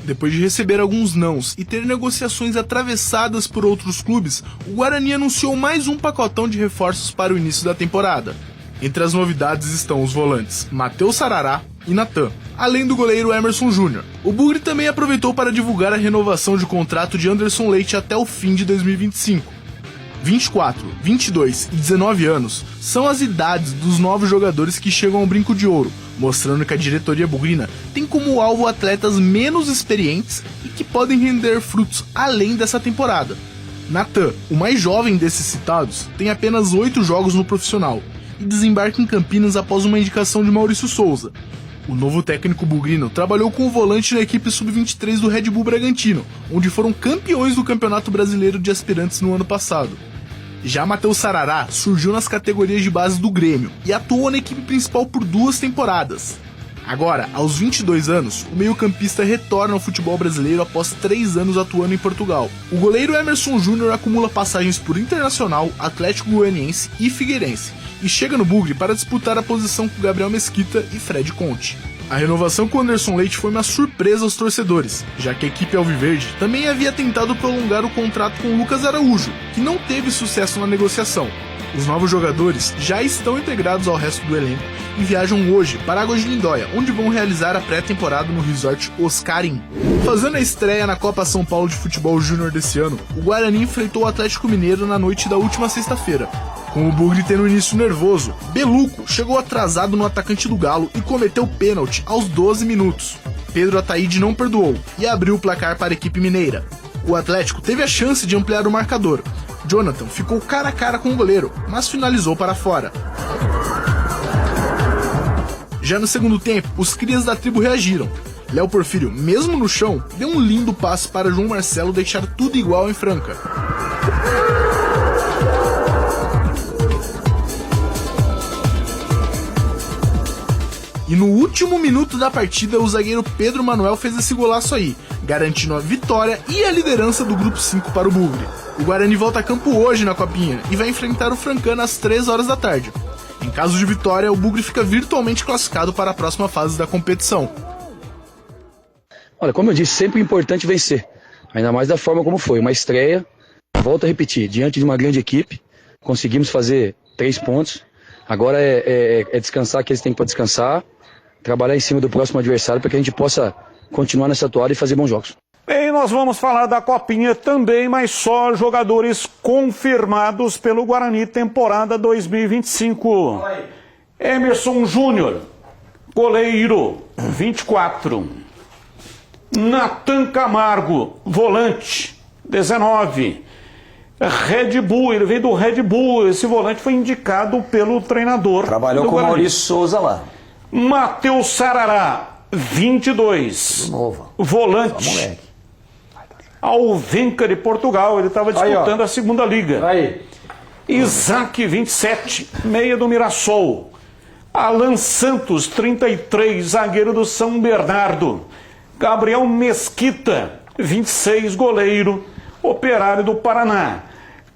Depois de receber alguns nãos e ter negociações atravessadas por outros clubes, o Guarani anunciou mais um pacotão de reforços para o início da temporada. Entre as novidades estão os volantes Matheus Sarará e Natan, além do goleiro Emerson Júnior. O Bugre também aproveitou para divulgar a renovação de contrato de Anderson Leite até o fim de 2025. 24, 22 e 19 anos são as idades dos novos jogadores que chegam ao Brinco de Ouro, mostrando que a diretoria bugrina tem como alvo atletas menos experientes e que podem render frutos além dessa temporada. Natan, o mais jovem desses citados, tem apenas 8 jogos no profissional e desembarca em Campinas após uma indicação de Maurício Souza. O novo técnico bugrino trabalhou com o volante na equipe sub-23 do Red Bull Bragantino, onde foram campeões do Campeonato Brasileiro de Aspirantes no ano passado. Já Matheus Sarará surgiu nas categorias de base do Grêmio e atuou na equipe principal por 2 temporadas. Agora, aos 22 anos, o meio-campista retorna ao futebol brasileiro após 3 anos atuando em Portugal. O goleiro Emerson Júnior acumula passagens por Internacional, Atlético Goianiense e Figueirense, e chega no Bugre para disputar a posição com Gabriel Mesquita e Fred Conte. A renovação com Anderson Leite foi uma surpresa aos torcedores, já que a equipe alviverde também havia tentado prolongar o contrato com Lucas Araújo, que não teve sucesso na negociação. Os novos jogadores já estão integrados ao resto do elenco e viajam hoje para Águas de Lindóia, onde vão realizar a pré-temporada no resort Oscarim. Fazendo a estreia na Copa São Paulo de Futebol Júnior desse ano, o Guarani enfrentou o Atlético Mineiro na noite da última sexta-feira. Com o Bugre tendo um início nervoso, Beluco chegou atrasado no atacante do Galo e cometeu pênalti aos 12 minutos. Pedro Ataíde não perdoou e abriu o placar para a equipe mineira. O Atlético teve a chance de ampliar o marcador. Jonathan ficou cara a cara com o goleiro, mas finalizou para fora. Já no segundo tempo, os crias da tribo reagiram. Léo Porfírio, mesmo no chão, deu um lindo passe para João Marcelo deixar tudo igual em Franca. E no último minuto da partida, o zagueiro Pedro Manuel fez esse golaço aí, garantindo a vitória e a liderança do Grupo 5 para o Bugre. O Guarani volta a campo hoje na Copinha e vai enfrentar o Francana às 3 horas da tarde. Em caso de vitória, o Bugre fica virtualmente classificado para a próxima fase da competição. Olha, como eu disse, sempre é importante vencer, ainda mais da forma como foi, uma estreia, volto a repetir, diante de uma grande equipe, conseguimos fazer 3 pontos, agora é descansar que eles têm para descansar, trabalhar em cima do próximo adversário para que a gente possa continuar nessa toada e fazer bons jogos. Bem, nós vamos falar da Copinha também, mas só jogadores confirmados pelo Guarani temporada 2025. Emerson Júnior, goleiro, 24. Natan Camargo, volante, 19. Red Bull, ele veio do Red Bull, esse volante foi indicado pelo treinador. Trabalhou com o Maurício Souza lá. Matheus Sarará, 22. Novo. Volante. Alvenca de Portugal, ele estava disputando a segunda liga. Isaac, 27, meia do Mirassol. Alan Santos, 33, zagueiro do São Bernardo. Gabriel Mesquita, 26, goleiro, Operário do Paraná.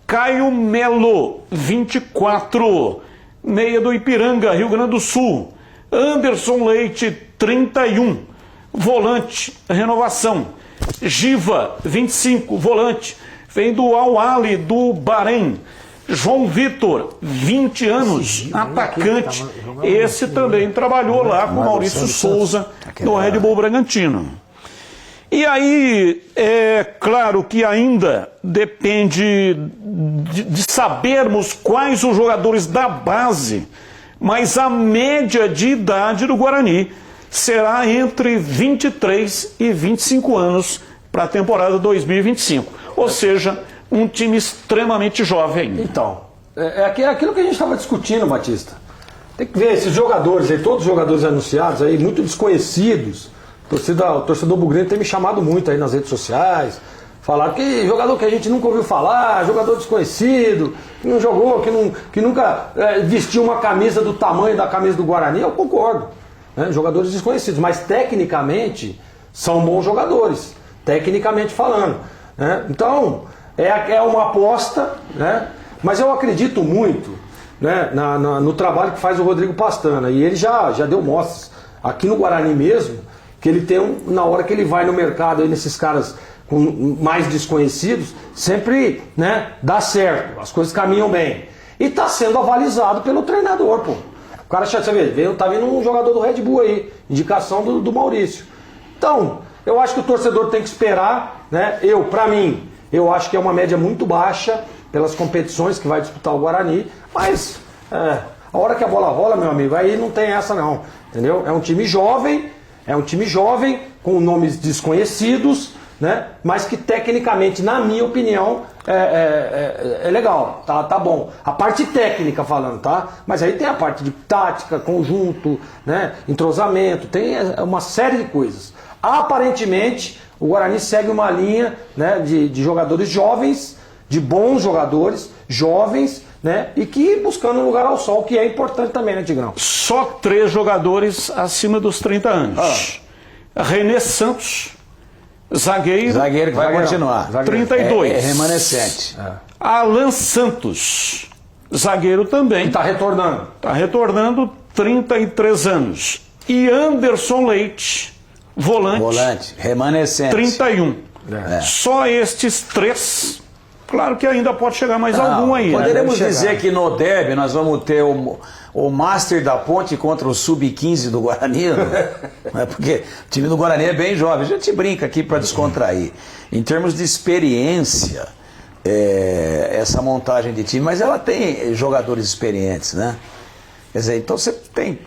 Caio Melo, 24, meia do Ipiranga, Rio Grande do Sul. Anderson Leite, 31, volante, Renovação. Giva, 25, volante, vem do Al-Ahly do Bahrein. João Vitor, 20 anos, atacante. Esse também trabalhou lá com Maurício Souza, no Red Bull Bragantino. E aí, é claro que ainda depende de sabermos quais os jogadores da base, mas a média de idade do Guarani será entre 23 e 25 anos para a temporada 2025. Ou seja, um time extremamente jovem. Então, é aquilo que a gente estava discutindo, Batista. Tem que ver esses jogadores aí, todos os jogadores anunciados aí, muito desconhecidos. O torcedor bugrino tem me chamado muito aí nas redes sociais. Falaram que jogador que a gente nunca ouviu falar, jogador desconhecido, que não jogou, que nunca vestiu uma camisa do tamanho da camisa do Guarani. Eu concordo. Né? Jogadores desconhecidos, mas tecnicamente são bons jogadores, tecnicamente falando. Né? Então, é uma aposta, né? Mas eu acredito muito, né, no trabalho que faz o Rodrigo Pastana. E ele já deu mostras aqui no Guarani mesmo, que ele tem, na hora que ele vai no mercado, aí nesses caras mais desconhecidos, sempre, né, dá certo, as coisas caminham bem. E está sendo avalizado pelo treinador, pô. O cara, você vê, tá vindo um jogador do Red Bull aí, indicação do Maurício. Então, eu acho que o torcedor tem que esperar, né? Pra mim, eu acho que é uma média muito baixa pelas competições que vai disputar o Guarani, mas a hora que a bola rola, meu amigo, aí não tem essa não, entendeu? É um time jovem com nomes desconhecidos, né? Mas que tecnicamente, na minha opinião, é legal, tá bom. A parte técnica falando, tá? Mas aí tem a parte de tática, conjunto, né? Entrosamento, tem uma série de coisas. Aparentemente, o Guarani segue uma linha, né, de jogadores jovens, de bons jogadores, jovens, né? E que buscando um lugar ao sol, que é importante também, né, Tigrão? Só 3 jogadores acima dos 30 anos. René Santos, zagueiro que vai continuar. 32. É remanescente. Alan Santos, zagueiro também. Está retornando. Está retornando, 33 anos. E Anderson Leite, volante remanescente. 31. Só estes 3. Claro que ainda pode chegar mais algum aí. Poderemos dizer que no derby nós vamos ter o Master da Ponte contra o Sub-15 do Guarani, não é? Porque o time do Guarani é bem jovem. A gente brinca aqui para descontrair. Em termos de experiência, essa montagem de time, mas ela tem jogadores experientes, né? Quer dizer, então você tem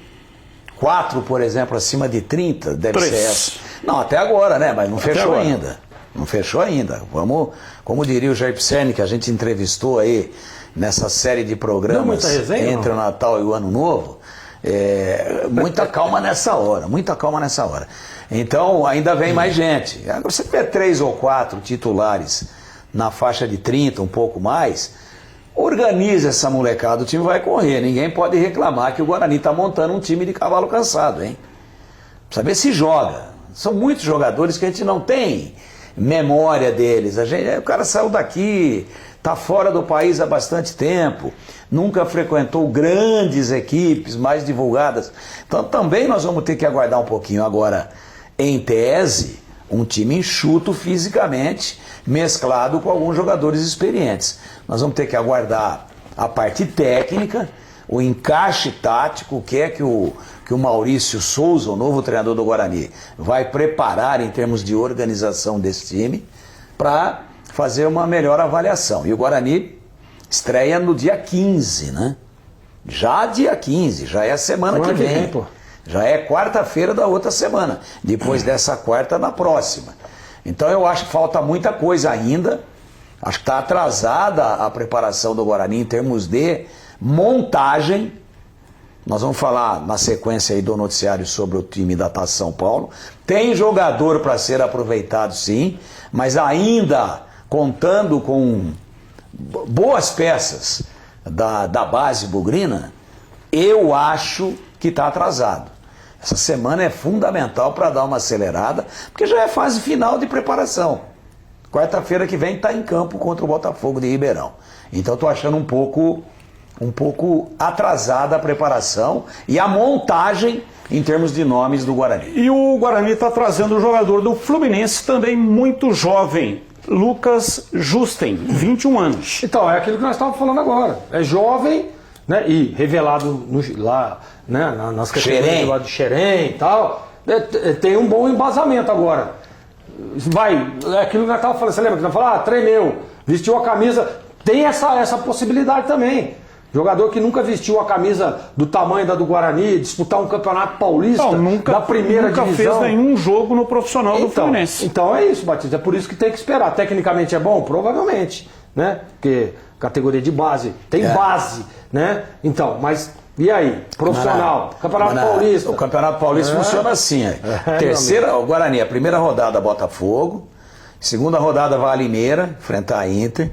4, por exemplo, acima de 30, deve 3. ser essa. Não, até agora, né? Mas não fechou ainda. Não fechou ainda. Vamos, como diria o Jair Pisserni, que a gente entrevistou aí nessa série de programas entre o Natal e o Ano Novo, muita calma nessa hora, muita calma nessa hora. Então ainda vem mais gente. Agora você tiver 3 ou 4 titulares na faixa de 30, um pouco mais, organiza essa molecada, o time vai correr. Ninguém pode reclamar que o Guarani está montando um time de cavalo cansado, hein? Precisa ver se joga. São muitos jogadores que a gente não tem memória deles. O cara saiu daqui, está fora do país há bastante tempo, nunca frequentou grandes equipes mais divulgadas. Então também nós vamos ter que aguardar um pouquinho. Agora, em tese, um time enxuto fisicamente, mesclado com alguns jogadores experientes. Nós vamos ter que aguardar a parte técnica, o encaixe tático, o que é que o Maurício Souza, o novo treinador do Guarani, vai preparar em termos de organização desse time para fazer uma melhor avaliação. E o Guarani estreia no dia 15, né? Já dia 15, já é a semana que vem. Pô. Já é quarta-feira da outra semana. Depois dessa quarta, na próxima. Então eu acho que falta muita coisa ainda. Acho que está atrasada a preparação do Guarani em termos de montagem. Nós vamos falar na sequência aí do noticiário sobre o time da Taça São Paulo. Tem jogador para ser aproveitado, sim, mas ainda contando com boas peças da base bugrina, eu acho que está atrasado. Essa semana é fundamental para dar uma acelerada, porque já é fase final de preparação. Quarta-feira que vem está em campo contra o Botafogo de Ribeirão. Então estou achando um pouco atrasada a preparação e a montagem em termos de nomes do Guarani. E o Guarani está trazendo o jogador do Fluminense, também muito jovem, Lucas Justen, 21 anos. Então, é aquilo que nós estávamos falando agora. É jovem, né? E revelado lá, né? Nas categorias lá de Xerém e tal. Tem um bom embasamento agora. É aquilo que nós estávamos falando. Você lembra que nós falamos? Tremeu, vestiu a camisa. Tem essa possibilidade também. Jogador que nunca vestiu a camisa do tamanho da do Guarani, disputar um campeonato paulista da primeira divisão. Nunca fez nenhum jogo no profissional do Fluminense. Então é isso, Batista. É por isso que tem que esperar. Tecnicamente é bom? Provavelmente. Né? Porque categoria de base, tem base. Né? Então, mas e aí? Profissional, Campeonato Paulista. O Campeonato Paulista funciona assim. Terceira, o Guarani, a primeira rodada Botafogo. Segunda rodada vai a Limeira, enfrentar a Inter.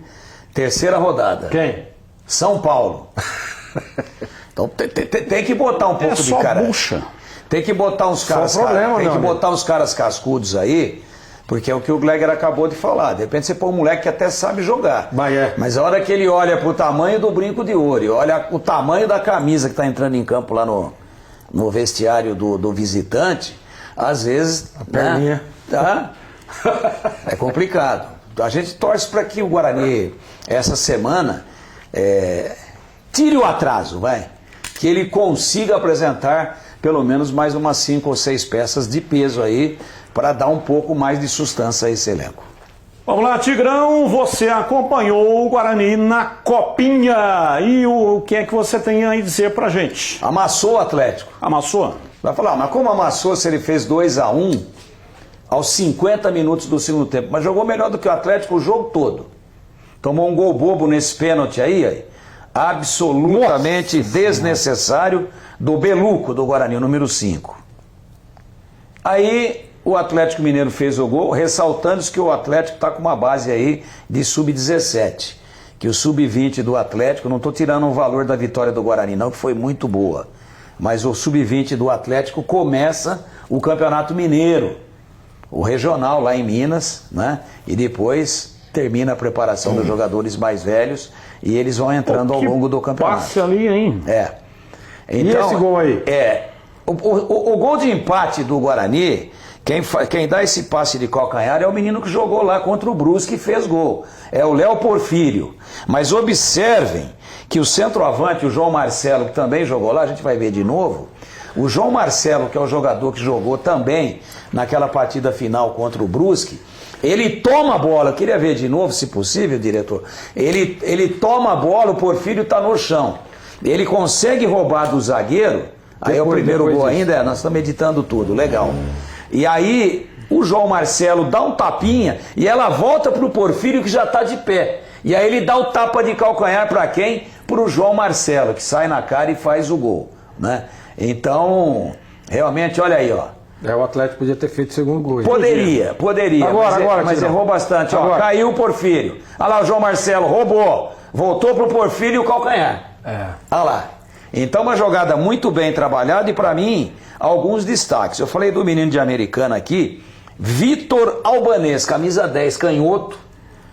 Terceira rodada. Quem? São Paulo. Então tem que botar um pouco de cara. Bucha. Tem que botar uns caras. Tem que botar uns caras cascudos aí, porque é o que o Gleger acabou de falar. De repente você põe um moleque que até sabe jogar. Mas a hora que ele olha pro tamanho do brinco de ouro, e olha o tamanho da camisa que tá entrando em campo lá no vestiário do visitante, às vezes, a perninha, tá? É complicado. A gente torce para que o Guarani, essa semana, tire o atraso, que ele consiga apresentar pelo menos mais umas 5 ou 6 peças de peso aí, para dar um pouco mais de sustância a esse elenco. Vamos lá, Tigrão, você acompanhou o Guarani na Copinha, e o que é que você tem aí a dizer pra gente? Amassou o Atlético. Amassou? Vai falar, mas como amassou se ele fez 2-1 aos 50 minutos do segundo tempo? Mas jogou melhor do que o Atlético o jogo todo. Tomou um gol bobo nesse pênalti aí, absolutamente desnecessário, do Beluco, do Guarani, o número 5. Aí o Atlético Mineiro fez o gol, ressaltando que o Atlético está com uma base aí de sub-17. Que o sub-20 do Atlético, não estou tirando o valor da vitória do Guarani não, que foi muito boa. Mas o sub-20 do Atlético começa o Campeonato Mineiro, o regional lá em Minas, né? E depois termina a preparação dos jogadores mais velhos e eles vão entrando ao longo do campeonato. Passe ali, hein? Então, e esse gol aí? O gol de empate do Guarani, quem dá esse passe de calcanhar é o menino que jogou lá contra o Brusque e fez gol. É o Léo Porfírio. Mas observem que o centroavante, o João Marcelo, que também jogou lá, a gente vai ver de novo. O João Marcelo, que é o jogador que jogou também naquela partida final contra o Brusque, ele toma a bola, queria ver de novo, se possível, diretor. Ele toma a bola, o Porfírio está no chão. Ele consegue roubar do zagueiro, aí é o primeiro gol ainda, nós estamos editando tudo, legal. E aí o João Marcelo dá um tapinha e ela volta para o Porfírio que já está de pé. E aí ele dá o tapa de calcanhar para quem? Para o João Marcelo, que sai na cara e faz o gol, né? Então, realmente, olha aí, ó. O Atlético podia ter feito o segundo gol. Poderia. Mas errou bastante. Ó, caiu o Porfírio. Olha lá, o João Marcelo roubou. Voltou pro Porfírio e o calcanhar. Olha lá. Então, uma jogada muito bem trabalhada e, para mim, alguns destaques. Eu falei do menino de Americana aqui, Vitor Albanês, camisa 10, canhoto,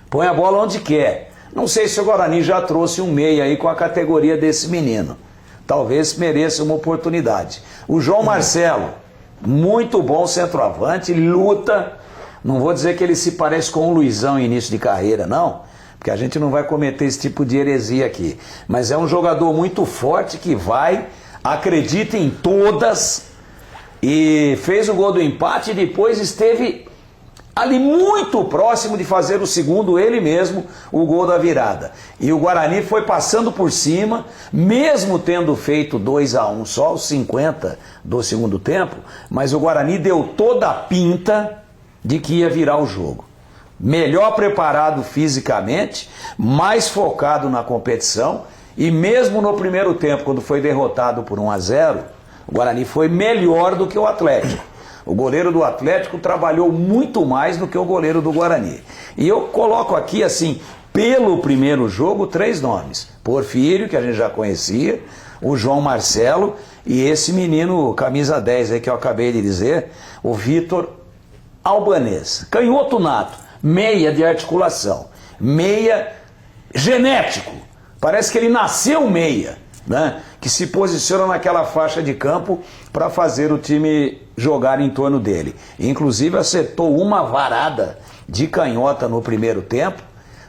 põe a bola onde quer. Não sei se o Guarani já trouxe um meia aí com a categoria desse menino. Talvez mereça uma oportunidade. O João Marcelo, muito bom centroavante, luta. Não vou dizer que ele se parece com o Luizão em início de carreira, não, porque a gente não vai cometer esse tipo de heresia aqui. Mas é um jogador muito forte que acredita em todas, e fez o gol do empate e depois esteve ali muito próximo de fazer o segundo, ele mesmo, o gol da virada. E o Guarani foi passando por cima, mesmo tendo feito 2-1 só aos 50 do segundo tempo, mas o Guarani deu toda a pinta de que ia virar o jogo. Melhor preparado fisicamente, mais focado na competição, e mesmo no primeiro tempo, quando foi derrotado por 1-0, o Guarani foi melhor do que o Atlético. O goleiro do Atlético trabalhou muito mais do que o goleiro do Guarani. E eu coloco aqui, assim, pelo primeiro jogo, 3 nomes. Porfírio, que a gente já conhecia, o João Marcelo e esse menino, camisa 10 aí que eu acabei de dizer, o Vitor Albanês. Canhoto nato, meia de articulação, meia genético. Parece que ele nasceu meia, né? Que se posiciona naquela faixa de campo para fazer o time jogar em torno dele. Inclusive acertou uma varada de canhota no primeiro tempo,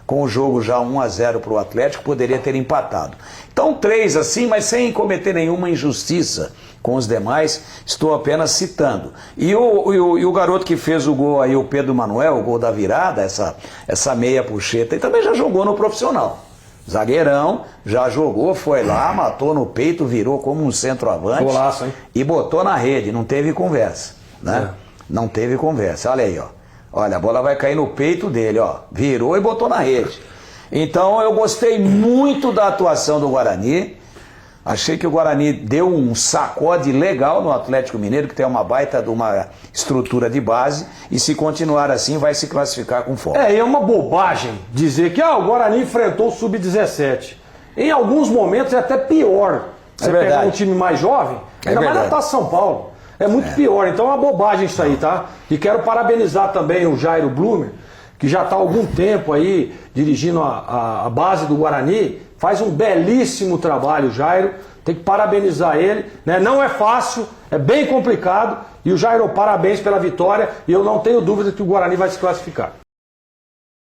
com o jogo já 1-0 para o Atlético, poderia ter empatado. Então 3 assim, mas sem cometer nenhuma injustiça com os demais, estou apenas citando. E o garoto que fez o gol aí, o Pedro Manuel, o gol da virada, essa meia puxeta, ele também já jogou no profissional. Zagueirão, já jogou, foi lá, matou no peito, virou como um centroavante. Golaço, hein? E botou na rede, não teve conversa, né? Não teve conversa, olha aí, ó. Olha, a bola vai cair no peito dele, ó. Virou e botou na rede. Então eu gostei muito da atuação do Guarani. Achei que o Guarani deu um sacode legal no Atlético Mineiro, que tem uma baita de uma estrutura de base, e se continuar assim vai se classificar com folga. E é uma bobagem dizer que o Guarani enfrentou o Sub-17. Em alguns momentos é até pior. Você pegar um time mais jovem, ainda mais na Taça São Paulo. É muito pior, então é uma bobagem isso aí, tá? E quero parabenizar também o Jairo Blumer, que já está há algum tempo aí dirigindo a base do Guarani, faz um belíssimo trabalho, Jairo, tem que parabenizar ele, né? Não é fácil, é bem complicado, E o Jairo, parabéns pela vitória, e eu não tenho dúvida que o Guarani vai se classificar.